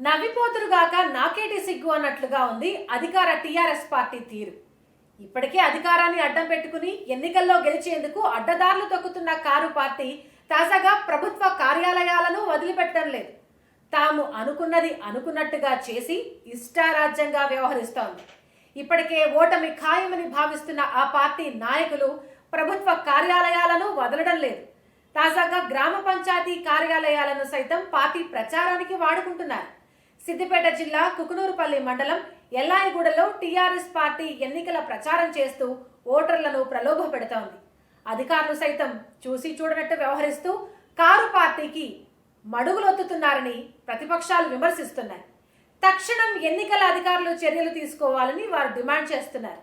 నవ్విపోతురుగాక నాకేటి సిగ్గు అన్నట్లుగా ఉంది అధికార టీఆర్ఎస్ పార్టీ తీరు. ఇప్పటికే అధికారాన్ని అడ్డం పెట్టుకుని ఎన్నికల్లో గెలిచేందుకు అడ్డదారులు తొక్కుతున్న కారు పార్టీ తాజాగా ప్రభుత్వ కార్యాలయాలను వదిలిపెట్టడం లేదు. తాము అనుకున్నది అనుకున్నట్టుగా చేసి ఇష్టారాజ్యంగా వ్యవహరిస్తోంది. ఇప్పటికే ఓటమి ఖాయమని భావిస్తున్న ఆ పార్టీ నాయకులు ప్రభుత్వ కార్యాలయాలను వదలడం లేదు. తాజాగా గ్రామ పంచాయతీ కార్యాలయాలను సైతం పార్టీ ప్రచారానికి వాడుకుంటున్నారు. సిద్దిపేట జిల్లా కుకునూరుపల్లి మండలం ఎల్లాయిగూడలో టీఆర్ఎస్ పార్టీ ఎన్నికల ప్రచారం చేస్తూ ఓటర్లను ప్రలోభ పెడుతోంది. అధికారులు సైతం చూసి చూడనట్టు వ్యవహరిస్తూ కారు పార్టీకి మడుగులొత్తుతున్నారని ప్రతిపక్షాలు విమర్శిస్తున్నాయి. తక్షణం ఎన్నికల అధికారులు చర్యలు తీసుకోవాలని వారు డిమాండ్ చేస్తున్నారు.